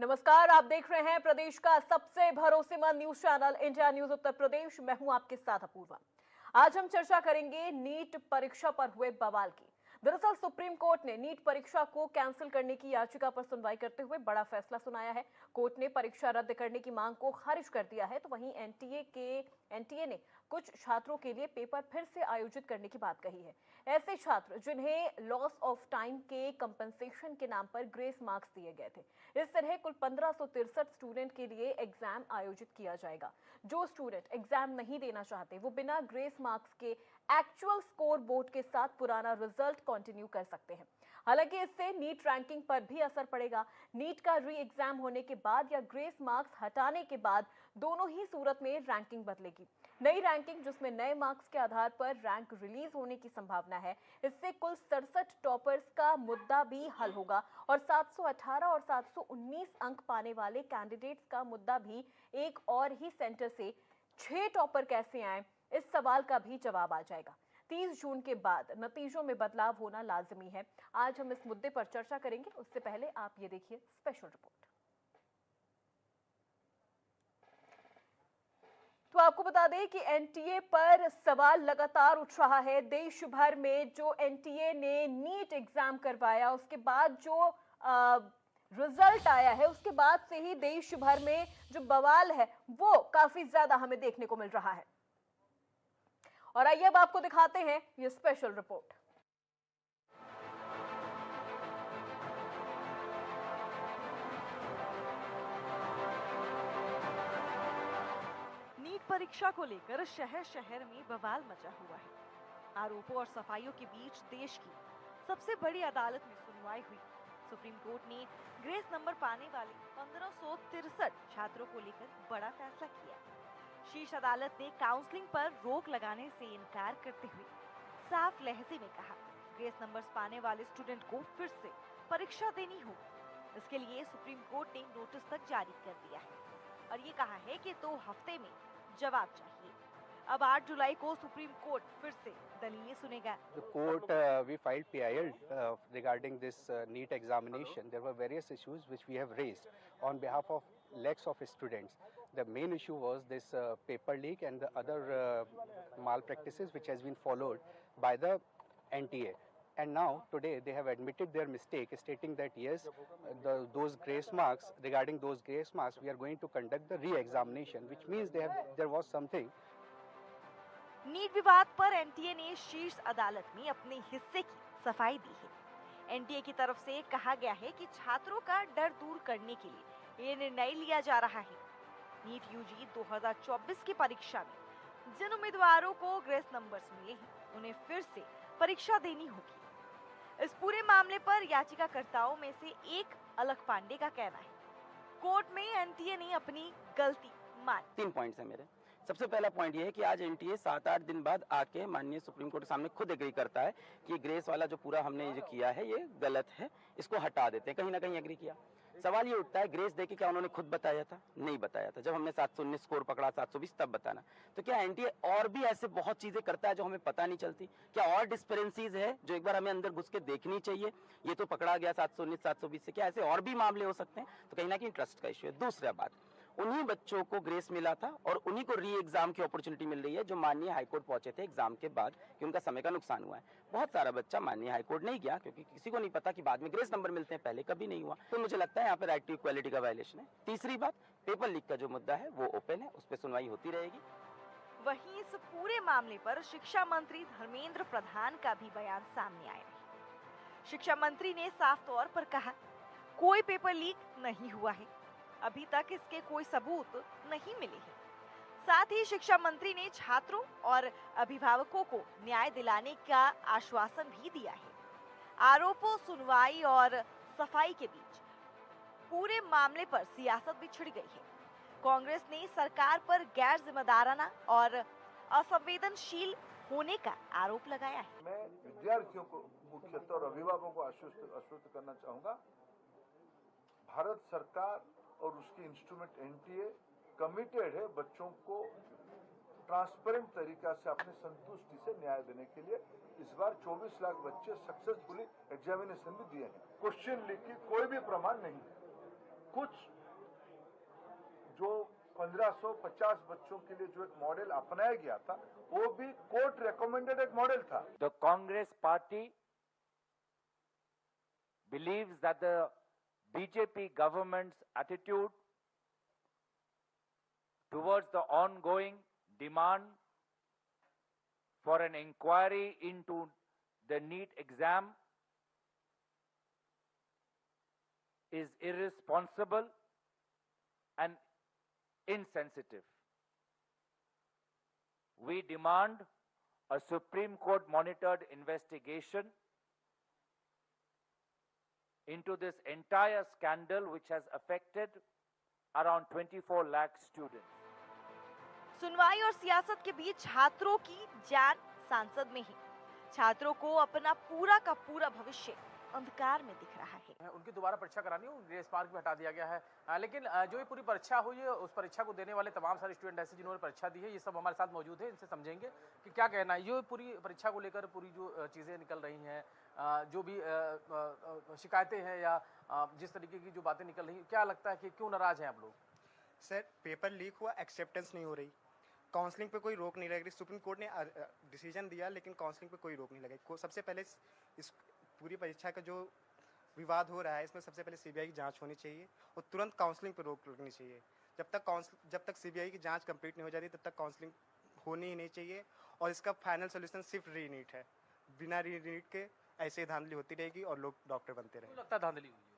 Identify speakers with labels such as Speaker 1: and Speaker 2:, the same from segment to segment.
Speaker 1: नमस्कार, आप देख रहे हैं प्रदेश का सबसे भरोसेमंद news channel India news Uttar Pradesh. मैं हूं आपके साथ अपूर्वा। आज हम चर्चा करेंगे नीट परीक्षा पर हुए बवाल की। दरअसल सुप्रीम कोर्ट ने नीट परीक्षा को कैंसिल करने की याचिका पर सुनवाई करते हुए बड़ा फैसला सुनाया है। कोर्ट ने परीक्षा रद्द करने की मांग को खारिज कर दिया है, तो वहीं एनटीए ने कुछ छात्रों के लिए पेपर फिर से आयोजित करने की बात कही है। ऐसे छात्र जिन्हें लॉस ऑफ टाइम के कंपनसेशन के नाम पर ग्रेस मार्क्स दिए गए थे। इस तरह कुल 1563 स्टूडेंट के लिए एग्जाम आयोजित किया जाएगा। जो स्टूडेंट एग्जाम नहीं देना चाहते वो बिना ग्रेस मार्क्स के एक्चुअल स्कोर बोर्ड के साथ पुराना रिजल्ट कंटिन्यू कर सकते हैं। हालांकि इससे नीट रैंकिंग पर भी असर पड़ेगा। नीट का री एग्जाम होने के बाद या ग्रेस मार्क्स हटाने के बाद दोनों ही सूरत में रैंकिंग बदलेगी। नई रैंकिंग जिसमें नए मार्क्स के आधार पर रैंक रिलीज होने की संभावना है। इससे कुल 67 टॉपर्स का मुद्दा भी हल होगा और 718 और 719 अंक पाने वाले कैंडिडेट्स का मुद्दा भी। एक और ही सेंटर से 6 टॉपर कैसे आए, इस सवाल का भी जवाब आ जाएगा। 30 जून के बाद नतीजों में बदलाव होना लाजमी है। आज हम इस मुद्दे पर चर्चा करेंगे। उससे पहले आप ये देखिए स्पेशल रिपोर्ट। तो आपको बता दें कि एनटीए पर सवाल लगातार उठ रहा है। देश भर में जो एनटीए ने नीट एग्जाम करवाया, उसके बाद जो रिजल्ट आया है, उसके बाद से ही देश भर में जो बवाल है वो काफी ज्यादा हमें देखने को मिल रहा है। और आइए अब आपको दिखाते हैं ये स्पेशल रिपोर्ट।
Speaker 2: नीट परीक्षा को लेकर शहर शहर में बवाल मचा हुआ है। आरोपों और सफाइयों के बीच देश की सबसे बड़ी अदालत में सुनवाई हुई। सुप्रीम कोर्ट ने ग्रेस नंबर पाने वाले 1563 छात्रों को लेकर बड़ा फैसला किया। शीर्ष अदालत ने काउंसलिंग पर रोक लगाने से इनकार करते हुए साफ लहजे में कहा, ग्रेस नंबर्स पाने वाले स्टूडेंट को फिर से परीक्षा देनी होगी। इसके लिए सुप्रीम कोर्ट ने नोटिस तक जारी कर दिया है और ये कहा है कि 2 हफ्ते में जवाब चाहिए। अब 8 जुलाई को सुप्रीम कोर्ट फिर से दलीलें सुनेगा।
Speaker 3: The court, we filed PIL regarding this NEET examination. There were various issues which we have raised on behalf of lakhs of students. The main issue was this paper leak and the other malpractices which has been followed by the NTA. And now today they have admitted their mistake, stating that yes, those grace marks, regarding those grace marks, we are going to conduct the re-examination, which means there was something.
Speaker 2: NEET विवाद पर NTA ने शीर्ष अदालत में अपने हिस्से की सफाई दी है। एनटीए की तरफ से कहा गया है कि छात्रों का डर दूर करने के लिए ये निर्णय लिया जा रहा है। नीट यूजी 2024 की परीक्षा में जिन उम्मीदवारों को ग्रेस नंबर्स मिले हैं, उन्हें फिर से परीक्षा देनी होगी। इस पूरे मामले पर याचिकाकर्ताओं में से एक अलख पांडे का कहना है, कोर्ट में एनटीए ने अपनी गलती मानी।
Speaker 4: 3 पॉइंट्स है मेरे। सबसे पहला पॉइंट ये है कि आज एनटीए 7-8 दिन बाद आके माननीय सुप्रीम कोर्ट के सामने खुद एग्री करता है कि ग्रेस वाला जो पूरा हमने जो किया है ये गलत है, इसको हटा देते हैं। कहीं ना कहीं एग्री किया। सवाल ये उठता है, ग्रेस देके क्या उन्होंने खुद बताया था? नहीं बताया था। जब हमने 719 स्कोर पकड़ा, 720 तब बताना। तो क्या एनटीए और भी ऐसे बहुत चीजें करता है जो हमें पता नहीं चलती? क्या और डिस्पेरेंसीज है जो एक बार हमें अंदर घुस के देखनी चाहिए? ये तो पकड़ा गया 719 720 से, क्या ऐसे और भी मामले हो सकते हैं? तो कहीं ना कहीं ट्रस्ट का इश्यू है। दूसरा बात, उन्हीं बच्चों को ग्रेस मिला था और उन्हीं को री एग्जाम की अपॉर्चुनिटी मिल रही है जो माननीय हाईकोर्ट पहुंचे थे एग्जाम के बाद कि उनका समय का नुकसान हुआ है। बहुत सारा बच्चा माननीय हाईकोर्ट नहीं गया क्योंकि किसी को नहीं पता कि बाद में ग्रेस नंबर मिलते हैं, पहले कभी नहीं हुआ। तो मुझे लगता है यहाँ पे राइट टू इक्वालिटी का वायलेशन है। तीसरी बात, पेपर लीक का जो मुद्दा है वो ओपन है, उस पर सुनवाई होती रहेगी।
Speaker 2: वहीं इस पूरे मामले पर शिक्षा मंत्री धर्मेंद्र प्रधान का भी बयान सामने आया है। शिक्षा मंत्री ने साफ तौर पर कहा, कोई पेपर लीक नहीं हुआ है, अभी तक इसके कोई सबूत नहीं मिले हैं। साथ ही शिक्षा मंत्री ने छात्रों और अभिभावकों को न्याय दिलाने का आश्वासन भी दिया है। आरोपों, सुनवाई और सफाई के बीच पूरे मामले पर सियासत भी छिड़ गई है। कांग्रेस ने सरकार पर गैर जिम्मेदाराना और असंवेदनशील होने का आरोप लगाया है।
Speaker 5: मैं विद्यार्थियों को मुख्यतः और अभिभावकों को आश्वस्त करना चाहूंगा, भारत सरकार और उसकी इंस्ट्रूमेंट एनटीए कमिटेड है बच्चों को ट्रांसपेरेंट तरीका से अपनी संतुष्टि से न्याय देने के लिए। इस बार 24 लाख बच्चे सक्सेसफुली एग्जामिनेशन भी दिए हैं। क्वेश्चन लीक की कोई भी प्रमाण नहीं है। कुछ जो 1550 बच्चों के लिए जो एक मॉडल अपनाया गया था, वो भी कोर्ट रेकमेंडेड एक मॉडल था।
Speaker 6: The Congress party believes that the BJP government's attitude towards the ongoing demand for an inquiry into the NEET exam is irresponsible and insensitive. We demand a Supreme Court monitored investigation into this entire scandal which has affected around 24 lakh students.
Speaker 2: सुनवाई और सियासत के बीच छात्रों की जान सांसद में ही। छात्रों को अपना पूरा का पूरा भविष्य अंधकार में दिख रहा है।
Speaker 7: उनकी दोबारा परीक्षा करानी हो, ग्रेस मार्क भी हटा दिया गया है। लेकिन जो ये पूरी परीक्षा हुई है, उस परीक्षा को देने वाले तमाम सारे स्टूडेंट ऐसे जिन्होंने परीक्षा दी है, ये सब हमारे साथ मौजूद है। इनसे समझेंगे कि क्या कहना है। ये पूरी परीक्षा को लेकर पूरी जो चीज़ें निकल रही हैं, जो भी शिकायतें हैं या जिस तरीके की जो बातें निकल रही हैं, क्या लगता है कि क्यों नाराज हैं आप लोग?
Speaker 8: सर, पेपर लीक हुआ, एक्सेप्टेंस नहीं हो रही, काउंसलिंग पे कोई रोक नहीं लग रही। सुप्रीम कोर्ट ने डिसीजन दिया लेकिन काउंसलिंग पे कोई रोक नहीं लगाई। सबसे पहले इस पूरी परीक्षा का जो विवाद हो रहा है, इसमें सबसे पहले सीबीआई की जांच होनी चाहिए और तुरंत काउंसलिंग पे रोक लगनी चाहिए। जब तक सीबीआई की जांच कंप्लीट नहीं हो जाती तब तक काउंसलिंग होनी ही नहीं चाहिए। और इसका फाइनल सोल्यूशन सिर्फ रीनीट है। बिना रीनीट के ऐसे धांधली होती रहेगी और लोग डॉक्टर बनते रहेंगे।
Speaker 7: लगता है धांधली हुई है?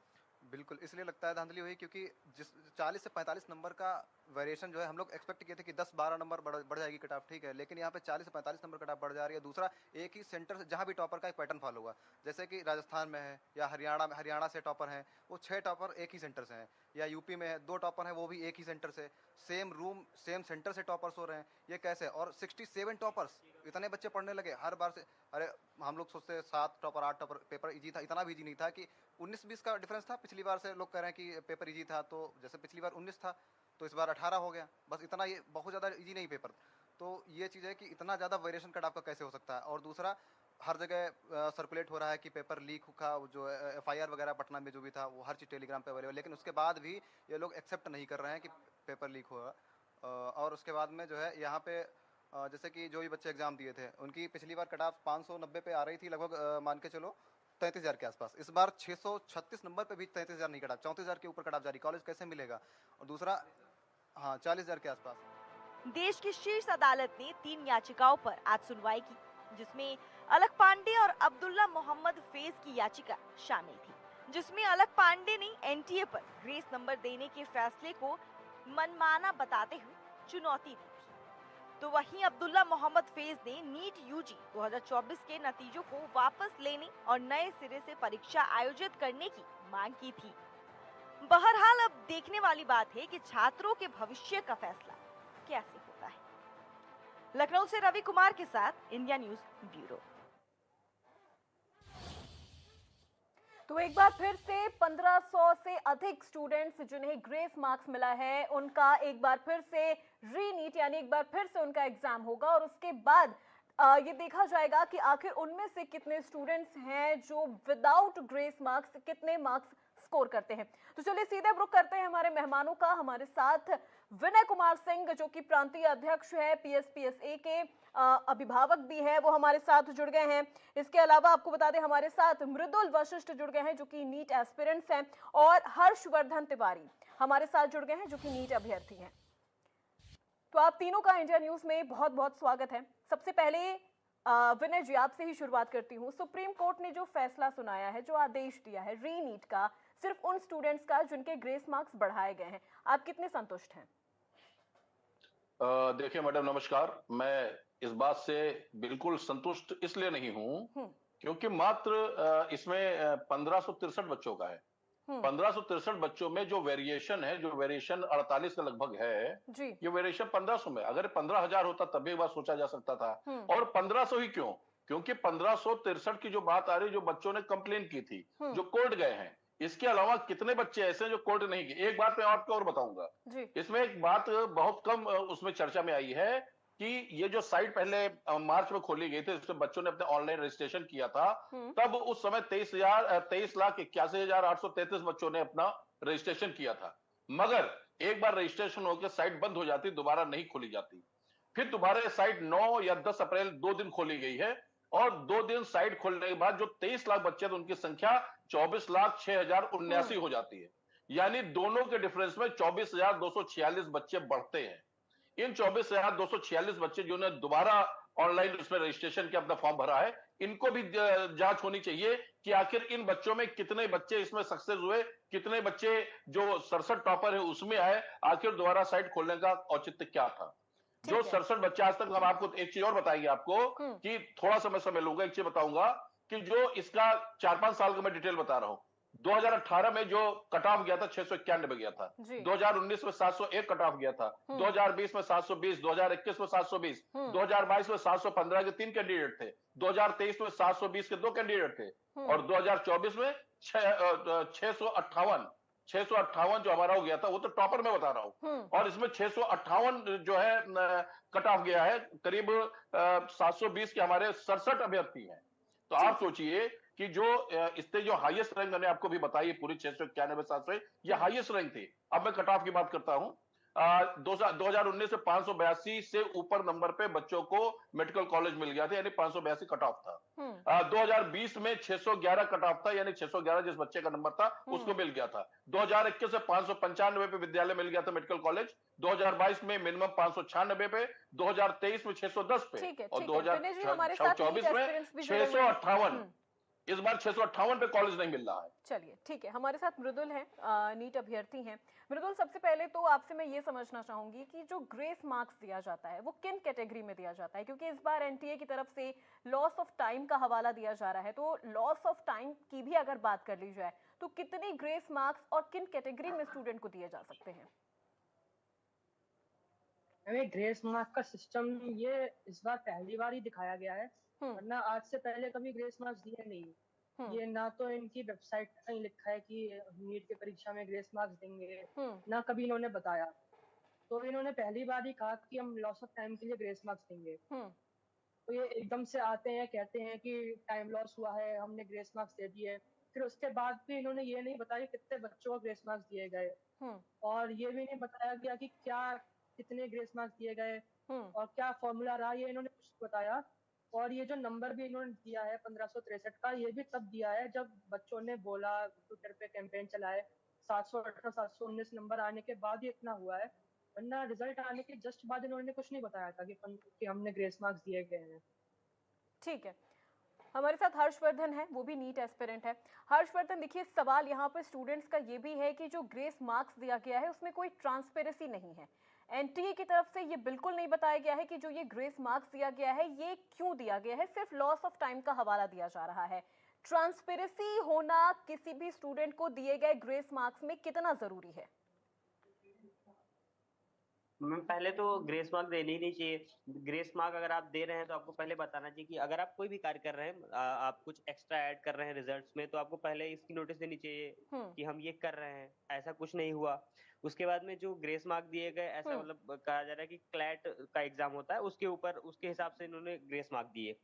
Speaker 9: बिल्कुल, इसलिए लगता है धांधली हुई क्योंकि जिस 40 से 45 नंबर का वेरिएशन जो है, हम लोग एक्सपेक्ट किए थे कि 10-12 नंबर बढ़ जाएगी कट ऑफ, ठीक है, लेकिन यहाँ पे 40 से 45 नंबर कट ऑफ बढ़ जा रही है। दूसरा, एक ही सेंटर से जहाँ भी टॉपर का एक पैटर्न फॉलो होगा, जैसे कि राजस्थान में है या हरियाणा से टॉपर हैं, वो 6 टॉपर एक ही सेंटर से हैं, या यूपी में है 2 टॉपर हैं, वो भी एक ही सेंटर से, सेम रूम सेम सेंटर से टॉपर्स हो रहे हैं। ये कैसे? और 67 टॉपर्स, इतने बच्चे पढ़ने लगे हर बार से। अरे हम लोग सोचते 7 टॉपर 8 टॉपर, पेपर इजी था, इतना भी इजी नहीं था कि 19-20 का डिफरेंस था। पिछली बार से लोग कह रहे हैं कि पेपर इजी था, तो जैसे पिछली बार 19 था तो इस बार 18 हो गया, बस इतना। ये बहुत ज़्यादा इजी नहीं पेपर। तो ये चीज़ है कि इतना ज़्यादा वेरिएशन कट आपका कैसे हो सकता है। और दूसरा, हर जगह सर्कुलेट हो रहा है कि पेपर लीक का जो FIR वगैरह पटना में जो भी था, वो हर चीज़ टेलीग्राम पे अवेलेबल, लेकिन उसके बाद भी ये लोग एक्सेप्ट नहीं कर रहे हैं कि पेपर लीक हुआ। और उसके बाद में जो है यहाँ पे जैसे कि जो भी बच्चे एग्जाम दिए थे, उनकी पिछली बार कट ऑफ 590 पे आ रही थी लगभग, मान के चलो 33,000 के आसपास। इस बार 636 नंबर पे भी 33,000 नहीं कट ऑफ, 34,000 के ऊपर कट ऑफ जारी। कॉलेज कैसे मिलेगा? और दूसरा, हाँ, 40,000 के आसपास।
Speaker 2: देश की शीर्ष अदालत ने 3 याचिकाओं पर आज सुनवाई की, जिसमें अलक पांडे और अब्दुल्ला मोहम्मद फैज की याचिका शामिल थी, जिसमें अलक पांडे ने NTA पर ग्रेस नंबर देने के फैसले को मनमाना बताते हुए चुनौती दी थी, तो वहीं अब्दुल्ला मोहम्मद फैज ने नीट UG 2024 के नतीजों को वापस लेने और नए सिरे से परीक्षा आयोजित करने की मांग की थी। बहरहाल अब देखने वाली बात है कि छात्रों के भविष्य का फैसला कैसे होता है। लखनऊ से रवि कुमार के साथ इंडिया न्यूज ब्यूरो।
Speaker 1: तो एक बार फिर से 1500 से अधिक स्टूडेंट्स जिन्हें ग्रेस मार्क्स मिला है, उनका एक बार फिर से रीनीट यानी एक बार फिर से उनका एग्जाम होगा और उसके बाद ये देखा जाएगा कि आखिर उनमें से कितने स्टूडेंट्स हैं जो विदाउट ग्रेस मार्क्स कितने मार्क्स स्कोर करते हैं। तो चलिए सीधे रुख करते हैं हमारे मेहमानों का। हमारे साथ विनय कुमार सिंह, जो कि प्रांतीय अध्यक्ष है PSPSA के, अभिभावक भी है, वो हमारे साथ जुड़ गए हैं। इसके अलावा आपको बता दें हमारे साथ मृदुल वशिष्ठ जुड़ गए हैं, जो कि नीट एस्पिरेंट्स हैं, और हर्षवर्धन तिवारी हमारे साथ जुड़ गए हैं, जो कि नीट अभ्यर्थी हैं। तो आप तीनों का इंडिया न्यूज में बहुत बहुत स्वागत है। सबसे पहले विनय जी, आपसे ही शुरुआत करती हूँ। सुप्रीम कोर्ट ने जो फैसला सुनाया है, जो आदेश दिया है रीनीट का, सिर्फ उन स्टूडेंट्स का जिनके ग्रेस मार्क्स बढ़ाए गए हैं, आप कितने संतुष्ट हैं?
Speaker 10: देखिए मैडम, नमस्कार। मैं इस बात से बिल्कुल संतुष्ट इसलिए नहीं हूं क्योंकि मात्र इसमें 1563 बच्चों का है। 1563 बच्चों में जो वेरिएशन है, जो वेरिएशन 48 का लगभग है
Speaker 1: जी।
Speaker 10: ये वेरिएशन 1500 में, अगर 15,000 होता तब भी एक बार सोचा जा सकता था। और 1500 ही क्यों? क्योंकि 1563 की जो बात आ रही, जो बच्चों ने कंप्लेन की थी, जो कोर्ट गए हैं, इसके अलावा कितने बच्चे ऐसे हैं जो कोर्ट नहीं गए? एक बात मैं आपको और बताऊंगा, इसमें एक बात बहुत कम उसमें चर्चा में आई है कि ये जो साइट पहले मार्च में खोली गई थी, इसमें बच्चों ने अपने ऑनलाइन रजिस्ट्रेशन किया था, तब उस समय 23,81,833 बच्चों ने अपना रजिस्ट्रेशन किया था, मगर एक बार रजिस्ट्रेशन होकर साइट बंद हो जाती, दोबारा नहीं खोली जाती। फिर दोबारा साइट 9 या 10 अप्रैल 2 दिन खोली गई है, और 2 दिन साइट खोलने के बाद जो 23 लाख बच्चे थे उनकी संख्या 24,06,079 हो जाती है। यानी दोनों के डिफरेंस में 24,246 बच्चे बढ़ते हैं। इन 24,246 बच्चे जिन्होंने दोबारा ऑनलाइन उसमें रजिस्ट्रेशन किया, अपना फॉर्म भरा है, इनको भी जांच होनी चाहिए कि आखिर इन बच्चों में कितने बच्चे इसमें सक्सेस हुए, कितने बच्चे जो 67 टॉपर है उसमें आए, आखिर दोबारा साइट खोलने का औचित्य क्या था। जो 67 बच्चे आज तक, हम आपको एक चीज और बताएंगे आपको कि थोड़ा सा मैं समय लूंगा, एक चीज बताऊंगा कि जो इसका 4-5 साल का मैं डिटेल बता रहा हूं। 2018 में जो कट ऑफ गया था 691 गया था, 2019 में 701 कट ऑफ गया था, 2020 में 720, 2021 में 720, 2022 में 715 के 3 कैंडिडेट थे, 2023 में 720 के 2 कैंडिडेट थे, और 2024 में 658 जो हमारा हो गया था, वो तो टॉपर में बता रहा हूं, और इसमें 658 जो है कट ऑफ गया है, करीब 720 के हमारे 67 अभ्यर्थी हैं। तो आप सोचिए कि जो इससे जो हाईएस्ट रैंक मैंने आपको भी बताई, पूरी 691 700, ये हाईएस्ट रैंक थी। अब मैं कट ऑफ की बात करता हूं। 2019 से 582 से ऊपर नंबर पे बच्चों को मेडिकल कॉलेज मिल गया था, यानी 582 कट ऑफ था। 2020 में 611 कट ऑफ था, यानी 611 जिस बच्चे का नंबर था उसको मिल गया था। 2021 से 595 पे विद्यालय मिल गया था मेडिकल कॉलेज, 2022 में मिनिमम 596 पे, 2023 में 610 पे, और 2024 में 658। इस बार 658 पे कॉलेज नहीं मिल रहा है।
Speaker 1: चलिए ठीक है, हमारे साथ मृदुल हैं, नीट अभ्यर्थी हैं। मृदुल, सबसे पहले तो आपसे मैं ये समझना चाहूंगी कि जो ग्रेस मार्क्स दिया जाता है वो किन कैटेगरी में दिया जाता है, क्योंकि इस बार एनटीए की तरफ से लॉस ऑफ टाइम का हवाला दिया जा रहा है। तो लॉस ऑफ टाइम की भी अगर बात कर ली जाए तो कितने ग्रेस मार्क्स और किन कैटेगरी में स्टूडेंट को दिए जा सकते हैं?
Speaker 11: ग्रेस मार्क का सिस्टम ये इस बार पहली बार ही दिखाया गया है, वरना आज से पहले कभी ग्रेस मार्क्स दिए नहीं। ये ना तो इनकी वेबसाइट पे कहीं लिखा है कि नीट की परीक्षा में ग्रेस मार्क्स देंगे, ना कभी इन्होंने बताया। तो इन्होंने पहली बार ही कहा कि हम लॉस ऑफ टाइम के लिए ग्रेस मार्क्स देंगे। तो ये एकदम से आते हैं, कहते हैं कि टाइम लॉस हुआ है, हमने ग्रेस मार्क्स दे दिए। फिर उसके बाद भी इन्होंने ये नहीं बताया कितने बच्चों को ग्रेस मार्क्स दिए गए, और ये भी नहीं बताया गया कि क्या कितने ग्रेस मार्क्स दिए गए और क्या फॉर्मूला रहा, ये इन्होंने कुछ बताया। और ये जो नंबर भी इन्होंने दिया है 1563 का, ये भी तब दिया है जब बच्चों ने बोला, ट्विटर पे कैंपेन चलाए, 718 719 नंबर आने के बाद ही इतना हुआ है, वरना रिजल्ट आने के जस्ट बाद इन्होंने कुछ नहीं बताया था कि हमने ग्रेस मार्क्स दिए गए हैं।
Speaker 1: ठीक है, हमारे साथ हर्षवर्धन है, वो भी नीट एस्पिरेंट है। हर्षवर्धन, देखिए सवाल यहाँ पर स्टूडेंट्स का ये भी है कि जो ग्रेस मार्क्स दिया गया है उसमें कोई ट्रांसपेरेंसी नहीं है। एनटीए की तरफ से ये बिल्कुल नहीं बताया गया है कि जो ये ग्रेस मार्क्स दिया गया है ये क्यों दिया गया है, सिर्फ लॉस ऑफ टाइम का हवाला दिया जा रहा है। ट्रांसपेरेंसी होना किसी भी स्टूडेंट को दिए गए ग्रेस मार्क्स में कितना जरूरी है?
Speaker 12: पहले तो ग्रेस मार्क देने ही नहीं चाहिए। ग्रेस मार्क अगर आप दे रहे हैं तो आपको पहले बताना चाहिए कि अगर आप कोई भी कार्य कर रहे हैं, आप कुछ एक्स्ट्रा ऐड कर रहे हैं रिजल्ट्स में, तो आपको पहले इसकी नोटिस देनी चाहिए कि हम ये कर रहे हैं। ऐसा कुछ नहीं हुआ। उसके बाद में जो ग्रेस मार्क दिए गए, ऐसा मतलब कहा जा रहा है कि क्लैट का एग्जाम होता है, उसके ऊपर उसके हिसाब से इन्होंने ग्रेस मार्क दिए।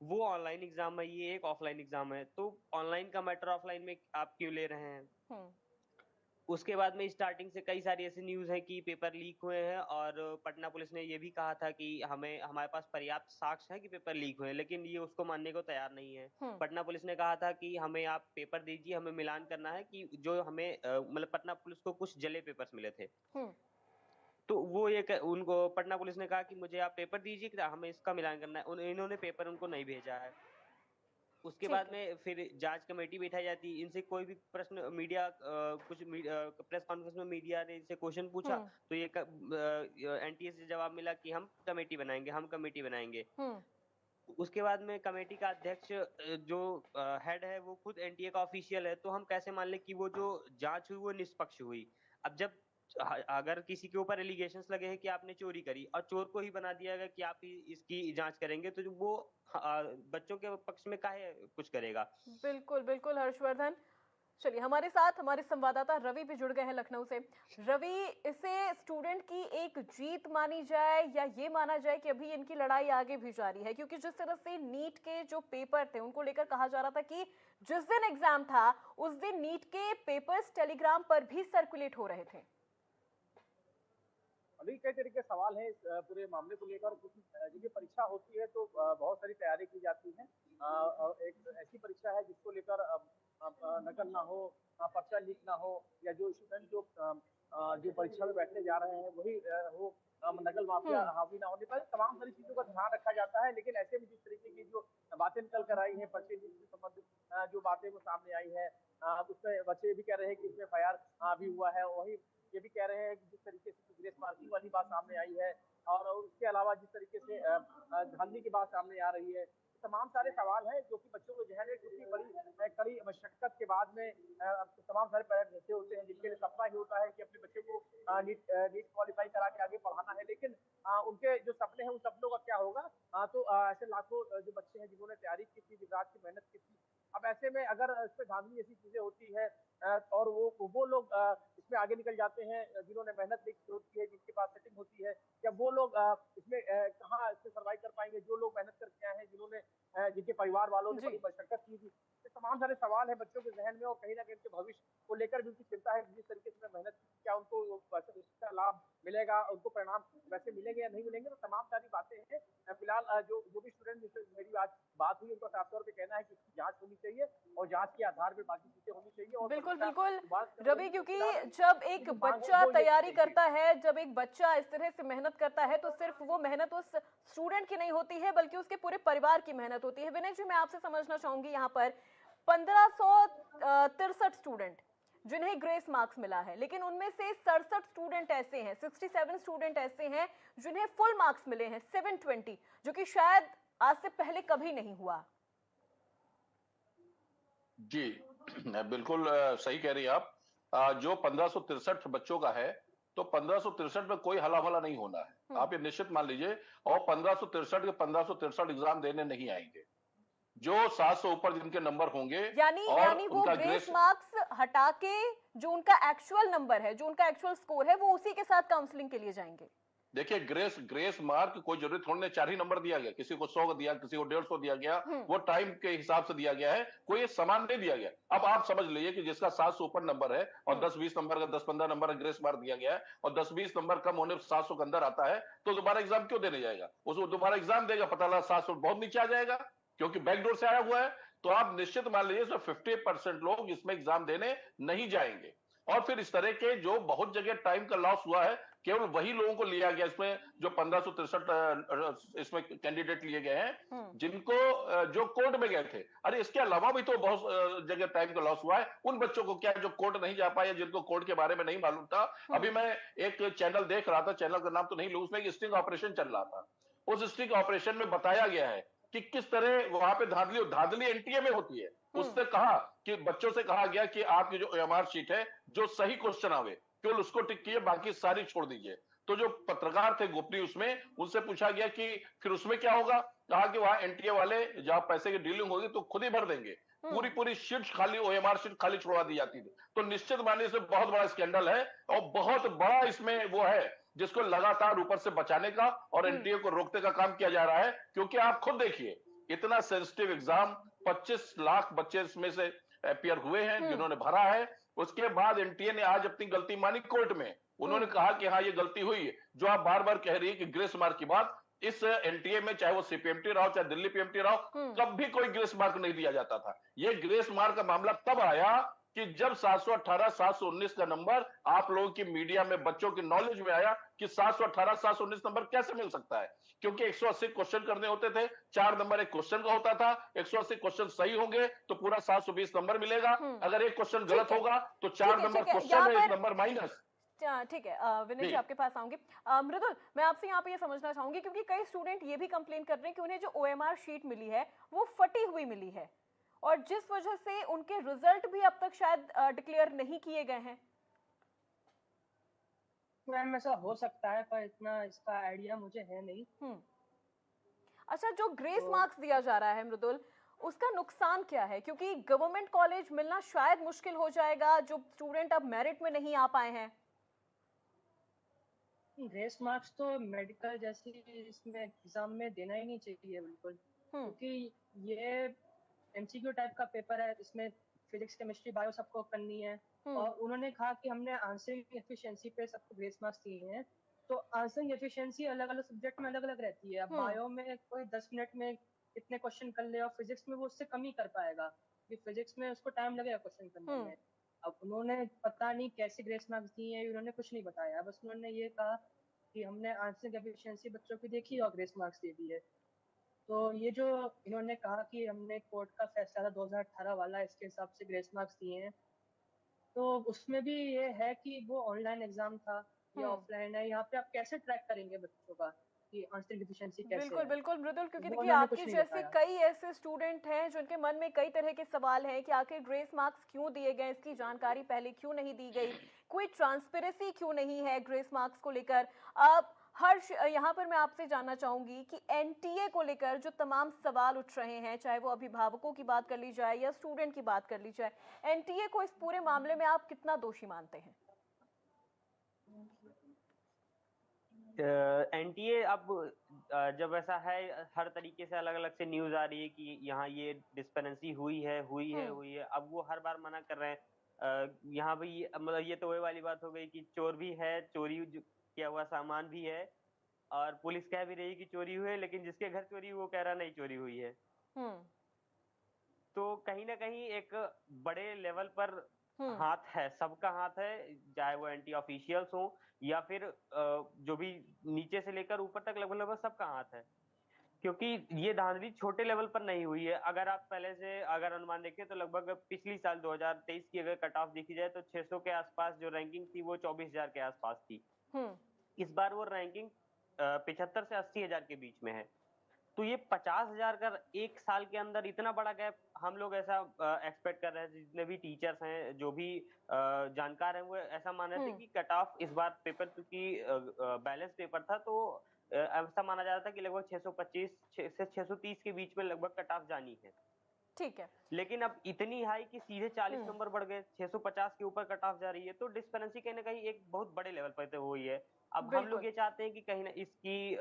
Speaker 12: वो ऑनलाइन एग्जाम है, ये एक ऑफलाइन एग्जाम है, तो ऑनलाइन का मैटर ऑफलाइन में आप क्यों ले रहे हैं? उसके बाद में स्टार्टिंग से कई सारी ऐसी न्यूज है कि पेपर लीक हुए हैं, और पटना पुलिस ने ये भी कहा था कि हमारे पास पर्याप्त साक्ष्य है कि पेपर लीक हुए हैं, लेकिन ये उसको मानने को तैयार नहीं है। पटना पुलिस ने कहा था कि हमें आप पेपर दीजिए, हमें मिलान करना है कि जो हमें मतलब पटना पुलिस को कुछ जले पेपर्स मिले थे, तो वो उनको पटना पुलिस ने कहा कि मुझे आप पेपर दीजिए, हमें इसका मिलान करना है। इन्होंने पेपर उनको नहीं भेजा है। उसके बाद में फिर जांच कमेटी बैठाई जाती है। इनसे कोई भी प्रश्न मीडिया प्रेस कॉन्फ्रेंस में मीडिया ने इनसे क्वेश्चन पूछा, तो ये एनटीए से जवाब मिला कि हम कमेटी बनाएंगे। उसके बाद में कमेटी का अध्यक्ष जो हेड है वो खुद एनटीए का ऑफिशियल है, तो हम कैसे मान ले कि वो जो जांच हुई वो निष्पक्ष हुई? अब जब अगर किसी के ऊपर एलिगेशंस लगे हैं कि आपने चोरी करी और चोर को ही बना दिया गया कि आप इसकी जांच करेंगे, तो वो बच्चों के पक्ष में काहे कुछ करेगा?
Speaker 1: बिल्कुल बिल्कुल हर्षवर्धन, चलिए, हमारे साथ हमारे संवाददाता रवि भी जुड़ गए हैं लखनऊ से। रवि, इसे स्टूडेंट की एक जीत मानी जाए या ये माना जाए कि अभी इनकी लड़ाई आगे भी जारी है? क्योंकि जिस तरह से नीट के जो पेपर थे उनको लेकर कहा जा रहा था कि जिस दिन एग्जाम था उस दिन नीट के पेपर्स टेलीग्राम पर भी सर्कुलेट हो रहे थे।
Speaker 7: अभी कई तरीके के सवाल हैं इस पूरे मामले को लेकर, क्योंकि जब ये परीक्षा होती है तो बहुत सारी तैयारी की जाती है। एक ऐसी परीक्षा है जिसको लेकर नकल ना हो, पर्चा लीक ना हो, या जो स्टूडेंट जो परीक्षा में बैठने जा रहे हैं वही हो, नकल माफिया हावी ना होने पर तमाम सारी चीजों का ध्यान रखा जाता है। लेकिन ऐसे में जिस तरीके की जो बातें निकल कर आई है, पर्चे लीक से संबंधित जो बातें वो सामने आई है, उसमें बच्चे भी कह रहे हैं कि इसमें FIR भी हुआ है, वही ये भी कह रहे हैं कि जिस तरीके से ग्रेस मार्किंग वाली बात सामने आई है और उसके अलावा जिस तरीके से धांधली की बात सामने आ रही है, तमाम सारे सवाल हैं जो कि बच्चों को जहन में कितनी बड़ी कड़ी मशक्कत के बाद में तमाम सारे पेरेंट्स ऐसे होते हैं जिनके लिए सपना ही होता है कि अपने बच्चे को नीट क्वालिफाई करा के आगे पढ़ाना है, लेकिन उनके जो सपने हैं उन सपनों का क्या होगा? तो ऐसे लाखों जो बच्चे हैं जिन्होंने तैयारी की थी, दिन रात की मेहनत की थी, अब ऐसे में अगर इसमें धांधली ऐसी चीजें होती है और वो लोग इसमें आगे निकल जाते हैं जिन्होंने मेहनत देखी होती है, जिनके पास सेटिंग होती है, या वो लोग इसमें कहाँ इसमें सर्वाइव कर पाएंगे? जो लोग मेहनत करके आए हैं, जिन्होंने जिनके परिवार वालों ने बड़ी मशक्कत की थी, ये तमाम सारे सवाल है बच्चों के जहन में, और कहीं ना कहीं उनके भविष्य को लेकर भी उनकी चिंता है। जिस तरीके से मेहनत की, क्या उनको इसका लाभ मिलेगा, उनको परिणाम वैसे मिलेंगे या नहीं मिलेंगे? तो तमाम सारी बातें हैं। फिलहाल जो भी स्टूडेंट जिससे मेरी आज बात हुई, उनका साफ तौर पे कहना है कि इसकी जांच होनी चाहिए और जांच के आधार पर बाकी चीजें होनी चाहिए। और
Speaker 1: बिल्कुल रवि, क्योंकि जब एक बच्चा तैयारी करता है, जब एक बच्चा इस तरह से मेहनत करता है, तो सिर्फ वो मेहनत उस स्टूडेंट की नहीं होती है बल्कि उसके पूरे परिवार की मेहनत होती है। विनय जी, मैं आपसे समझना चाहूंगी, यहाँ पर 1563 स्टूडेंट जिन्हें ग्रेस मार्क्स मिला है, लेकिन उनमें से 67 स्टूडेंट ऐसे हैं, 67 स्टूडेंट ऐसे हैं जिन्हें फुल मार्क्स मिले हैं 720, जो कि शायद आज से पहले कभी नहीं हुआ।
Speaker 10: जी बिल्कुल सही कह रही हैं आप। जो 1563 बच्चों का है, तो 1563 में कोई हला भला नहीं होना है, आप ये निश्चित मान लीजिए। और 1563 के 1563 एग्जाम देने नहीं आएंगे। जो 700 ऊपर जिनके नंबर होंगे,
Speaker 1: यानी वो ग्रेस मार्क्स हटा के जो उनका एक्चुअल नंबर है, जो उनका एक्चुअल स्कोर है, वो उसी के साथ काउंसलिंग के लिए जाएंगे।
Speaker 10: देखिए, ग्रेस मार्क कोई जरूरी थोड़ी नहीं, 4 ही नंबर दिया गया, किसी को 100 दिया, किसी को 150 दिया गया, वो टाइम के हिसाब से दिया गया है, कोई समान नहीं दिया गया। अब आप समझ लीजिए कि जिसका 700 ऊपर नंबर है और 10-20 नंबर का 10-15 नंबर ग्रेस मार्क दिया गया है और 10-20 नंबर कम होने 700 के अंदर आता है, तो दोबारा एग्जाम क्यों देने जाएगा? उसको दोबारा एग्जाम देगा, पता लगा 700 बहुत नीचे आ जाएगा, क्योंकि बैकडोर से आया हुआ है। तो आप निश्चित मान लीजिए 50% लोग इसमें एग्जाम देने नहीं जाएंगे। और फिर इस तरह के जो बहुत जगह टाइम का लॉस हुआ है, केवल वही लोगों को लिया गया इसमें, जो 1563 इसमें कैंडिडेट लिए गए हैं जिनको जो कोर्ट में गए थे। अरे इसके अलावा भी तो बहुत जगह टाइम का लॉस हुआ है। उन बच्चों को क्या जो कोर्ट नहीं जा पाए, जिनको कोर्ट के बारे में नहीं मालूम था। अभी मैं एक चैनल देख रहा था, चैनल का नाम तो नहीं लूं, उसमें एक स्टिंग ऑपरेशन चल रहा था। उस स्टिंग ऑपरेशन में बताया गया है कि किस तरह वहां पे धांधली एनटीए में होती है। उससे कहा कि बच्चों से कहा गया कि आपकी जो OMR शीट है, जो सही क्वेश्चन आवे केवल उसको टिक किए, बाकी सारी छोड़ दीजिए। तो जो पत्रकार थे गोपनीय, उसमें उनसे पूछा गया कि फिर उसमें क्या होगा? कहा कि वहां एनटीए वाले जहां पैसे की डीलिंग होगी तो खुद ही भर देंगे। पूरी शीट खाली, OMR शीट खाली छोड़ा दी जाती थी। तो निश्चित मानिए से बहुत बड़ा स्कैंडल है और बहुत बड़ा इसमें वो है जिसको लगातार ऊपर से बचाने का और एनटीए को रोकने का काम किया जा रहा है। क्योंकि आप खुद देखिए, इतना सेंसिटिव एग्जाम, 25 लाख बच्चे इसमें से अपियर हुए हैं जिन्होंने भरा है। उसके बाद एनटीए ने आज अपनी गलती मानी कोर्ट में। उन्होंने कहा कि हाँ ये गलती हुई है। जो आप बार बार कह रही है कि ग्रेस मार्क की बात, इस एनटीए में चाहे वो CPMT रहो चाहे दिल्ली PMT रहो, कभी कोई ग्रेस मार्क नहीं दिया जाता था। ये ग्रेस मार्क का मामला तब आया कि जब 718 719 का नंबर आप लोगों की मीडिया में, बच्चों की नॉलेज में आया कि 718 719 नंबर कैसे मिल सकता है। क्योंकि 180 क्वेश्चन करने होते थे, 4 नंबर एक क्वेश्चन का होता था। 180 क्वेश्चन सही होंगे तो पूरा 720 नंबर मिलेगा। अगर एक क्वेश्चन गलत होगा तो 4 नंबर क्वेश्चन है, 1 नंबर माइनस।
Speaker 1: ठीक है, विनय जी आपके पास आऊंगी। मृदुल, मैं आपसे यहाँ पे ये समझना चाहूंगी, क्योंकि कई स्टूडेंट ये भी कंप्लेन कर रहे हैं कि उन्हें जो OMR शीट मिली है वो फटी हुई मिली है, और जिस वजह से उनके रिजल्ट भी अब तक शायद डिक्लेयर नहीं किए गए हैं।
Speaker 11: मैम ऐसा हो सकता है, पर इतना इसका आइडिया मुझे है नहीं।
Speaker 1: अच्छा, जो ग्रेस मार्क्स दिया जा रहा है मृदुल, उसका नुकसान क्या है? क्योंकि गवर्नमेंट कॉलेज मिलना शायद मुश्किल हो जाएगा, जो स्टूडेंट अब मेरिट में नहीं आ पाए हैं।
Speaker 11: ग्रेस मार्क्स तो मेडिकल जैसी इसमें एग्जाम में देना ही नहीं चाहिए बिल्कुल, क्योंकि ये एमसीक्यू टाइप का पेपर है, इसमें फिजिक्स केमिस्ट्री बायो सबको करनी है। और उन्होंने कहा कि हमने आंसरिंग एफिशिएंसी पे सबको ग्रेस मार्क्स दिए हैं, तो आंसरिंग एफिशिएंसी अलग अलग सब्जेक्ट में अलग अलग रहती है। अब बायो में कोई 10 मिनट में कितने क्वेश्चन कर ले और फिजिक्स में वो उससे कम ही कर पाएगा, क्योंकि फिजिक्स में उसको टाइम लगेगा क्वेश्चन करने में। अब उन्होंने पता नहीं कैसे ग्रेस मार्क्स दिए हैं, उन्होंने कुछ नहीं बताया, बस उन्होंने ये कहा कि हमने आंसरिंग एफिशिएंसी बच्चों की देखी और ग्रेस मार्क्स दे दिए। तो ये जो इन्होंने कहा कि हमने कोर्ट का फैसला था 2018 वाला, इसके हिसाब से ग्रेस मार्क्स दिए हैं, तो उसमें भी ये है कि वो ऑनलाइन एग्जाम था या ऑफलाइन है, यहाँ पे आप कैसे ट्रैक करेंगे बच्चों का कि आंसरिंग एफिशिएंसी कैसे
Speaker 1: बिल्कुल
Speaker 11: है?
Speaker 1: बिल्कुल मृदुल, क्योंकि
Speaker 11: वो
Speaker 1: देखिए
Speaker 11: उन्होंने
Speaker 1: आपकी
Speaker 11: कुछ नहीं
Speaker 1: जैसे
Speaker 11: बताया।
Speaker 1: कई ऐसे स्टूडेंट हैं जिनके मन में कई तरह के सवाल हैं कि आखिर ग्रेस मार्क्स क्यों दिए गए, इसकी जानकारी पहले क्यों नहीं दी गई, कोई ट्रांसपेरेंसी क्यों नहीं है ग्रेस मार्क्स को लेकर। अब हर्ष, यहाँ पर मैं आपसे जानना चाहूंगी कि एनटीए को लेकर जो तमाम सवाल उठ रहे हैं, चाहे वो अभिभावकों की बात कर ली जाए या स्टूडेंट की बात कर ली जाए, एनटीए को इस पूरे मामले में आप कितना दोषी मानते हैं?
Speaker 12: एनटीए अब जब ऐसा है, हर तरीके से अलग अलग से न्यूज आ रही है कि यहाँ ये डिस्पेरेंसी हुई है। अब वो हर बार मना कर रहे हैं। यहाँ भी मतलब ये तो वही वाली बात हो गई कि चोर भी है, किया हुआ सामान भी है, और पुलिस कह भी रही है कि चोरी हुई है, लेकिन जिसके घर चोरी हुई वो कह रहा नहीं चोरी हुई है। तो कहीं ना कहीं एक बड़े लेवल पर हाथ है, सबका हाथ है, चाहे वो एंटी ऑफिशियल्स हो या फिर जो भी नीचे से लेकर ऊपर तक लगभग लगभग सबका हाथ है, क्योंकि ये धांधली छोटे लेवल पर नहीं हुई है। अगर आप पहले से अगर अनुमान देखें तो लगभग पिछली साल 2023 की अगर कट ऑफ देखी जाए तो 600 के आसपास जो रैंकिंग थी वो 24,000 के आसपास थी। इस बार वो रैंकिंग 75 से 80,000 के बीच में है। तो ये 50,000 का एक साल के अंदर इतना बड़ा गैप हम लोग ऐसा एक्सपेक्ट कर रहे हैं। जितने भी टीचर्स हैं, जो भी जानकार हैं, वो ऐसा मान रहे थे कि कट ऑफ इस बार पेपर, क्योंकि बैलेंस पेपर था, तो ऐसा माना जा रहा था कि लगभग 625 से 630 के बीच में लगभग कट ऑफ जानी है।
Speaker 1: ठीक है,
Speaker 12: लेकिन अब इतनी हाई कि सीधे 40 नंबर बढ़ गए, 650 के ऊपर कट ऑफ जा रही है, तो डिस्पेरेंसी कहीं ना कहीं एक बहुत बड़े लेवल पर तो हुई है। अब हम लोग ये चाहते हैं कि कहीं ना इसकी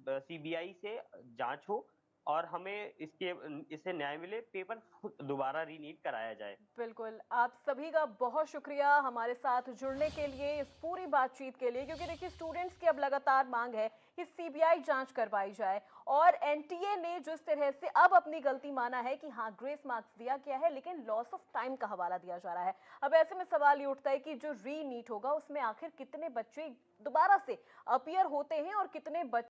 Speaker 12: सीबीआई से जांच हो और हमें इससे न्याय मिले, पेपर दोबारा रीनीट कराया जाए।
Speaker 1: बिल्कुल, आप सभी का बहुत शुक्रिया हमारे साथ जुड़ने के लिए, इस पूरी बातचीत के लिए, क्योंकि देखिए स्टूडेंट्स की अब लगातार मांग है कि सीबीआई जांच करवाई जाए, और एनटीए ने जिस तरह से अब अपनी गलती माना है कि हाँ ग्रेस मार्क्स दिया गया है, लेकिन लॉस ऑफ टाइम का हवाला दिया जा रहा है। अब ऐसे में सवाल ये उठता है कि जो रीनीट होगा उसमें आखिर कितने बच्चे दोबारा से अपीयर होते हैं और कितने बच्चे